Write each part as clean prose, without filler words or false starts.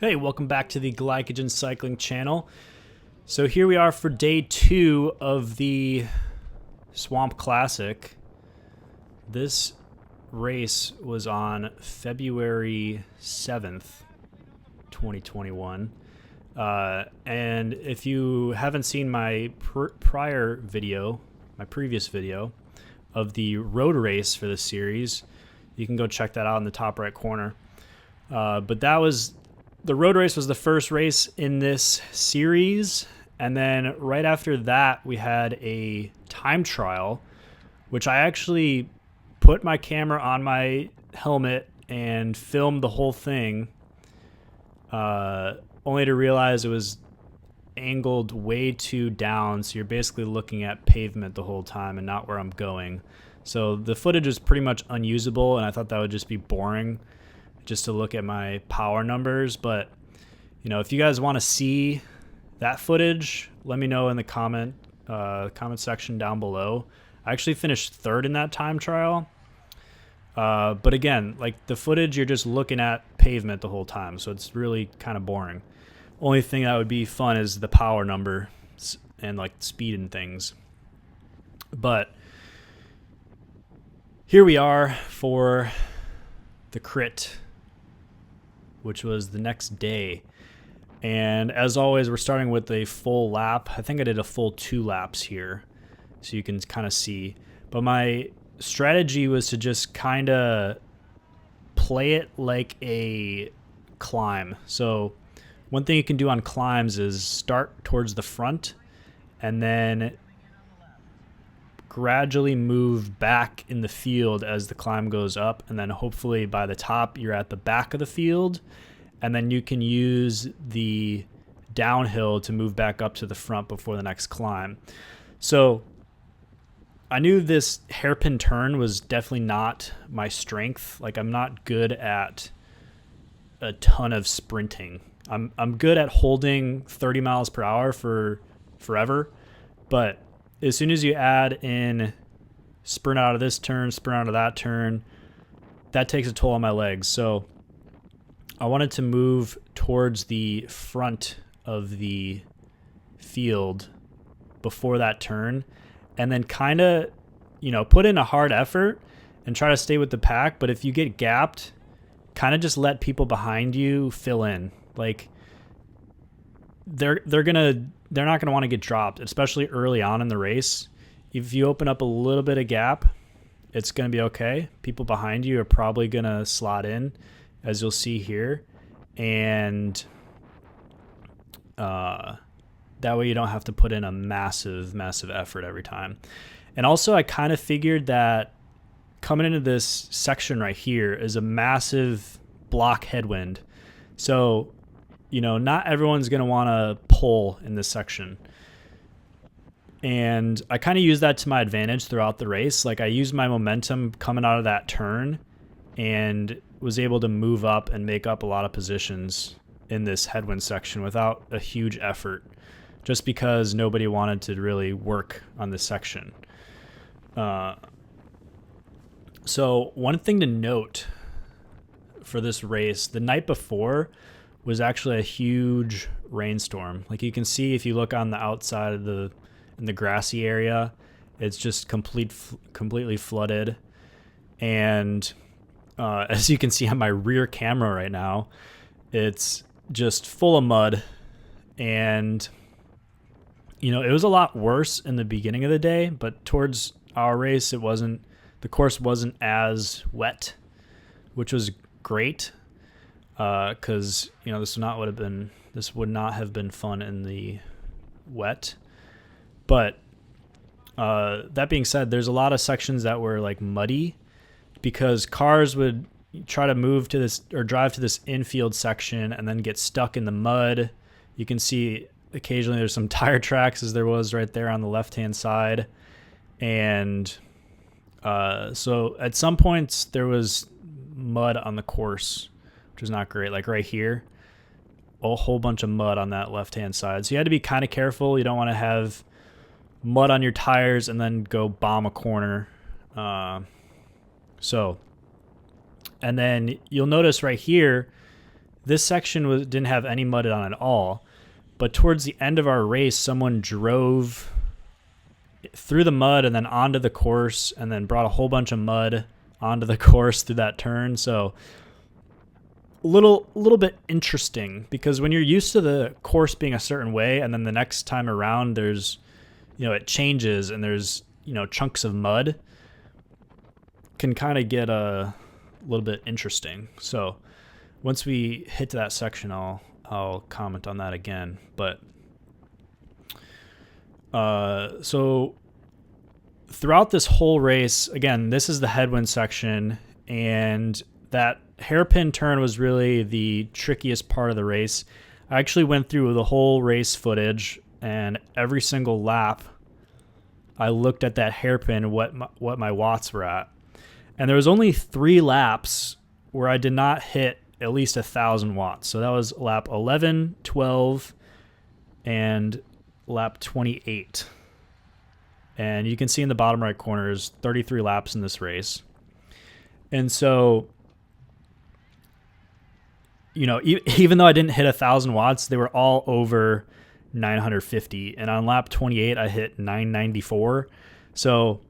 Hey, welcome back to the Glycogen Cycling channel. So here we are for day 2 of the Swamp Classic. This race was on February 7th, 2021. And if you haven't seen my previous video of the road race for this series, you can go check that out in the top right corner. But the road race was the first race in this series, and then right after that we had a time trial, which I actually put my camera on my helmet and filmed the whole thing, only to realize it was angled way too down, so you're basically looking at pavement the whole time and not where I'm going. So the footage is pretty much unusable, and I thought that would just be boring just to look at my power numbers. But if you guys want to see that footage, let me know in the comment section down below. I actually finished third in that time trial, but again, like the footage, you're just looking at pavement the whole time, so it's really kind of boring. Only thing that would be fun is the power number and like speed and things. But here we are for the crit, which was the next day. And as always, we're starting with a full lap. I think I did a full 2 laps here, so you can kind of see. But my strategy was to just kind of play it like a climb. So one thing you can do on climbs is start towards the front and then gradually move back in the field as the climb goes up, and then hopefully by the top you're at the back of the field, and then you can use the downhill to move back up to the front before the next climb. So I knew this hairpin turn was definitely not my strength. Like, I'm not good at a ton of sprinting. I'm good at holding 30 miles per hour for forever, but as soon as you add in sprint out of this turn, sprint out of that turn, that takes a toll on my legs. So I wanted to move towards the front of the field before that turn, and then kind of, put in a hard effort and try to stay with the pack. But if you get gapped, kind of just let people behind you fill in. Like, they're not gonna want to get dropped, especially early on in the race. If you open up a little bit of gap, it's gonna be okay. People behind you are probably gonna slot in, as you'll see here, and that way you don't have to put in a massive effort every time. And also, I kind of figured that coming into this section right here is a massive block headwind, so not everyone's going to want to pull in this section. And I kind of used that to my advantage throughout the race. Like, I used my momentum coming out of that turn and was able to move up and make up a lot of positions in this headwind section without a huge effort, just because nobody wanted to really work on this section. So one thing to note for this race, the night before was actually a huge rainstorm. Like, you can see if you look on the outside of in the grassy area, it's just completely flooded. And as you can see on my rear camera right now, it's just full of mud. And it was a lot worse in the beginning of the day, but towards our race, the course wasn't as wet, which was great. Because this would not have been fun in the wet. But that being said, there's a lot of sections that were like muddy, because cars would try to move to this or drive to this infield section and then get stuck in the mud. You can see occasionally there's some tire tracks, as there was right there on the left hand side. And so at some points there was mud on the course, which is not great. Like right here, a whole bunch of mud on that left-hand side. So you had to be kind of careful. You don't want to have mud on your tires and then go bomb a corner. And then you'll notice right here, this section didn't have any mud on at all. But towards the end of our race, someone drove through the mud and then onto the course and then brought a whole bunch of mud onto the course through that turn. So a little bit interesting, because when you're used to the course being a certain way and then the next time around there's, it changes and there's, chunks of mud, can kind of get a little bit interesting. So once we hit to that section, I'll comment on that again. But so throughout this whole race, again, this is the headwind section, and that hairpin turn was really the trickiest part of the race. I actually went through the whole race footage, and every single lap I looked at that hairpin, what my watts were at. And there was only 3 laps where I did not hit at least 1,000 watts. So that was lap 11, 12, and lap 28. And you can see in the bottom right corner there's 33 laps in this race. And so, even though I didn't hit 1,000 watts, they were all over 950. And on lap 28, I hit 994. So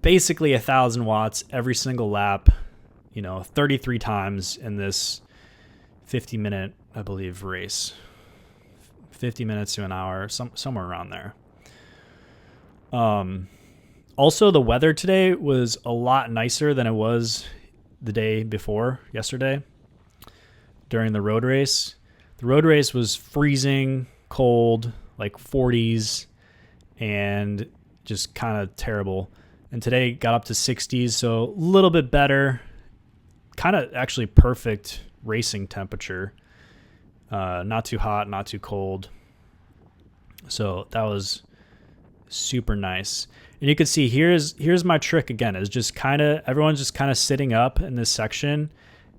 basically 1,000 watts every single lap, 33 times in this 50-minute, I believe, race. 50 minutes to an hour, somewhere around there. Also, the weather today was a lot nicer than it was the day before, yesterday, during the road race. The road race was freezing cold, like 40s, and just kind of terrible. And today got up to 60s, so a little bit better. Kind of actually perfect racing temperature. Not too hot, not too cold. So that was super nice. And you can see here's my trick again, is just everyone's just kind of sitting up in this section.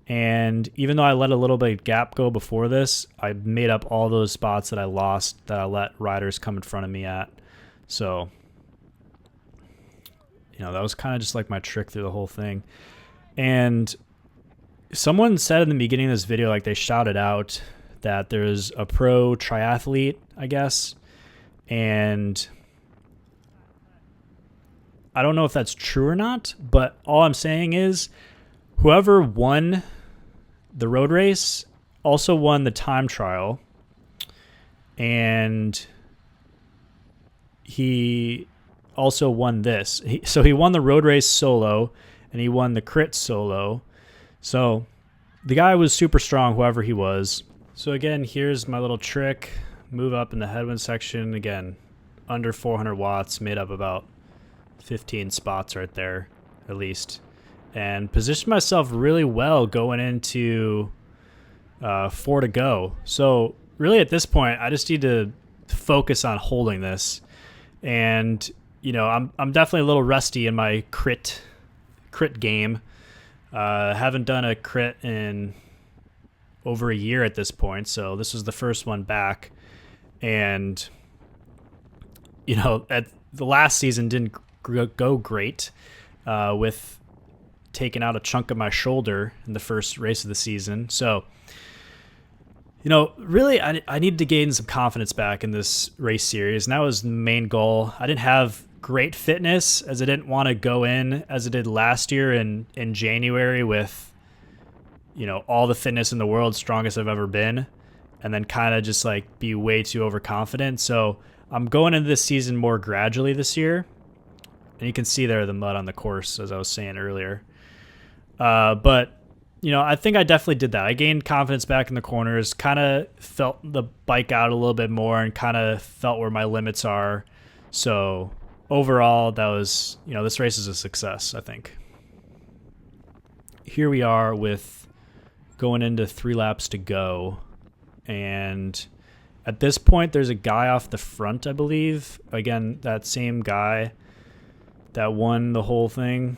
And even though I let a little bit of gap go before this, I made up all those spots that I lost, that I let riders come in front of me at. So, that was kind of just like my trick through the whole thing. And someone said in the beginning of this video, like they shouted out that there's a pro triathlete, I guess. And I don't know if that's true or not, but all I'm saying is whoever won the road race also won the time trial, and he also won this. So he won the road race solo, and he won the crit solo. So the guy was super strong, whoever he was. So again, here's my little trick. Move up in the headwind section. Again, under 400 watts, made up about 15 spots right there, at least. And positioned myself really well going into 4 to go. So really at this point, I just need to focus on holding this. And, I'm definitely a little rusty in my crit game. Haven't done a crit in over a year at this point. So this was the first one back. And, at the last season didn't go great with taking out a chunk of my shoulder in the first race of the season. So, really I needed to gain some confidence back in this race series, and that was the main goal. I didn't have great fitness, as I didn't want to go in as I did last year in January with, all the fitness in the world, strongest I've ever been, and then kind of just like be way too overconfident. So I'm going into this season more gradually this year. And you can see there the mud on the course, as I was saying earlier. But, I think I definitely did that. I gained confidence back in the corners, kind of felt the bike out a little bit more, and kind of felt where my limits are. So overall, that was, this race is a success, I think. Here we are with going into 3 laps to go. And at this point, there's a guy off the front, I believe. Again, that same guy that won the whole thing.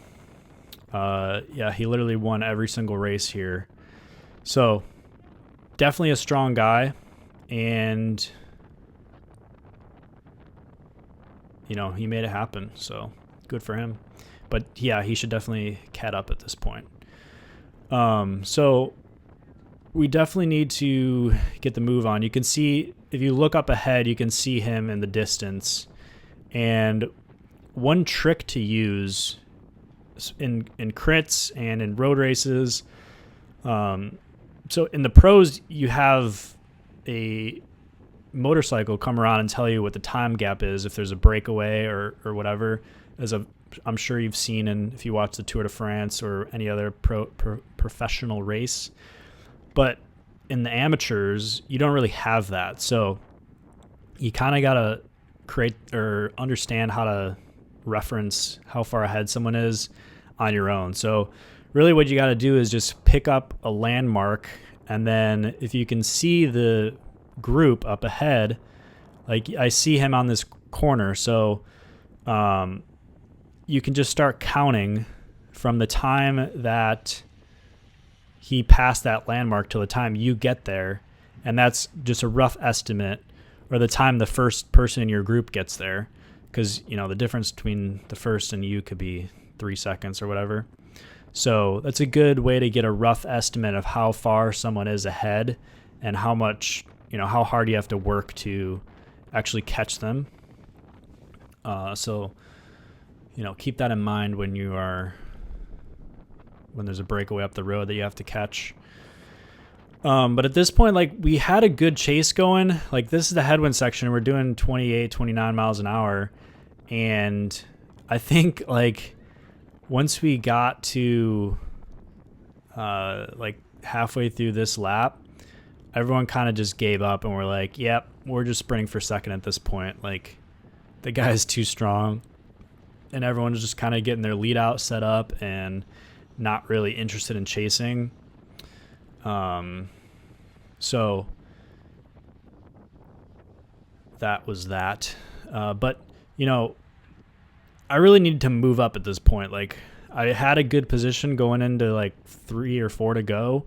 Yeah, he literally won every single race here. So definitely a strong guy, and he made it happen. So good for him. But yeah, he should definitely cat up at this point. So we definitely need to get the move on. You can see, if you look up ahead, you can see him in the distance. And one trick to use in crits and in road races, so in the pros, you have a motorcycle come around and tell you what the time gap is if there's a breakaway or whatever. I'm sure you've seen if you watch the Tour de France or any other professional race. But in the amateurs, you don't really have that. So you kind of got to create or understand how to reference how far ahead someone is on your own. So really what you got to do is just pick up a landmark, and then if you can see the group up ahead, like I see him on this corner, so you can just start counting from the time that he passed that landmark till the time you get there, and that's just a rough estimate, or the time the first person in your group gets there, because the difference between the first and you could be 3 seconds or whatever. So that's a good way to get a rough estimate of how far someone is ahead and how much, how hard you have to work to actually catch them. So keep that in mind when there's a breakaway up the road that you have to catch. But at this point, like, we had a good chase going. Like, this is the headwind section. We're doing 28, 29 miles an hour. And I think, like, once we got to, halfway through this lap, everyone kind of just gave up and we're like, yep, we're just sprinting for second at this point. Like, the guy's too strong. And everyone's just kind of getting their lead out set up and not really interested in chasing. So that was that. But, I really needed to move up at this point. Like, I had a good position going into like 3 or 4 to go.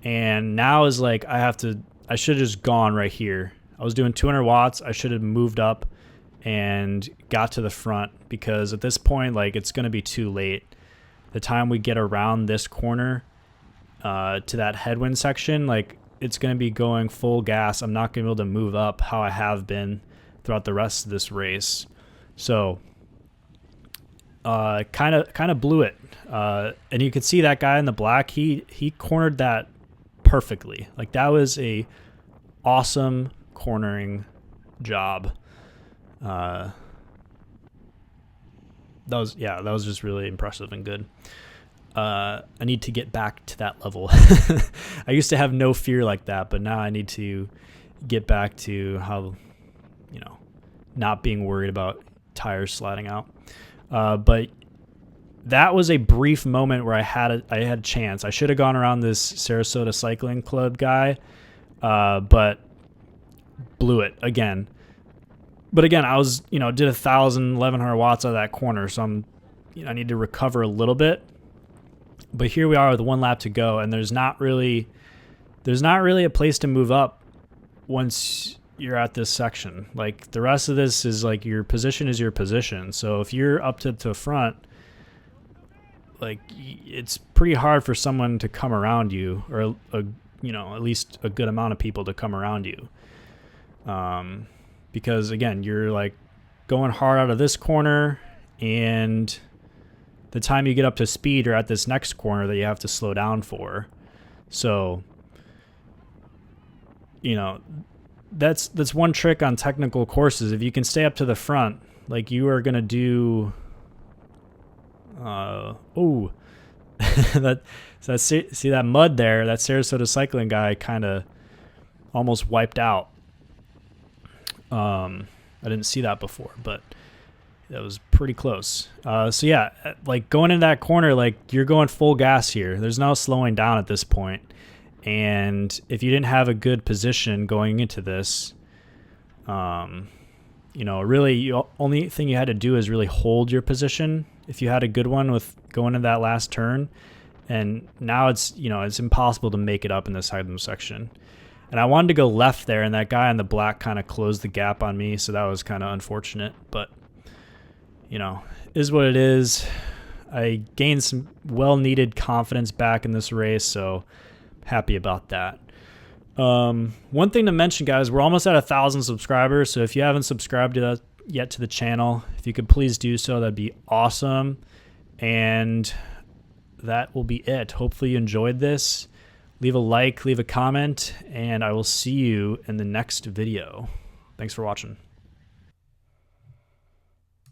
And now is like, I should have just gone right here. I was doing 200 watts. I should have moved up and got to the front, because at this point, like, it's going to be too late. The time we get around this corner to that headwind section, like, it's going to be going full gas. I'm not going to be able to move up how I have been throughout the rest of this race. So kind of blew it. And you could see that guy in the black, he cornered that perfectly. Like, that was a awesome cornering job. That was just really impressive and good. I need to get back to that level. I used to have no fear like that, but now I need to get back to how, not being worried about tires sliding out. But that was a brief moment where I had a chance. I should have gone around this Sarasota Cycling Club guy, but blew it again. But again, I was, did 1,100 watts out of that corner, so I need to recover a little bit. But here we are with 1 lap to go, and there's not really a place to move up once you're at this section. Like, the rest of this is like, your position is your position. So if you're up to the front, like, it's pretty hard for someone to come around you, or at least a good amount of people to come around you. Because again, you're like going hard out of this corner, and the time you get up to speed or at this next corner that you have to slow down for. So, that's one trick on technical courses. If you can stay up to the front, like, you are going to do, see that mud there, that Sarasota Cycling guy kind of almost wiped out. I didn't see that before, but that was pretty close. So yeah, like, going in that corner, like, you're going full gas here. There's no slowing down at this point. And if you didn't have a good position going into this, really, only thing you had to do is really hold your position if you had a good one with going into that last turn. And now it's impossible to make it up in this headwind section. And I wanted to go left there, and that guy in the black kind of closed the gap on me, so that was kind of unfortunate. But, is what it is. I gained some well-needed confidence back in this race, so happy about that. One thing to mention, guys, we're almost at 1,000 subscribers. So if you haven't subscribed yet to the channel, if you could please do so, that'd be awesome. And that will be it. Hopefully you enjoyed this. Leave a like, leave a comment, and I will see you in the next video. Thanks for watching.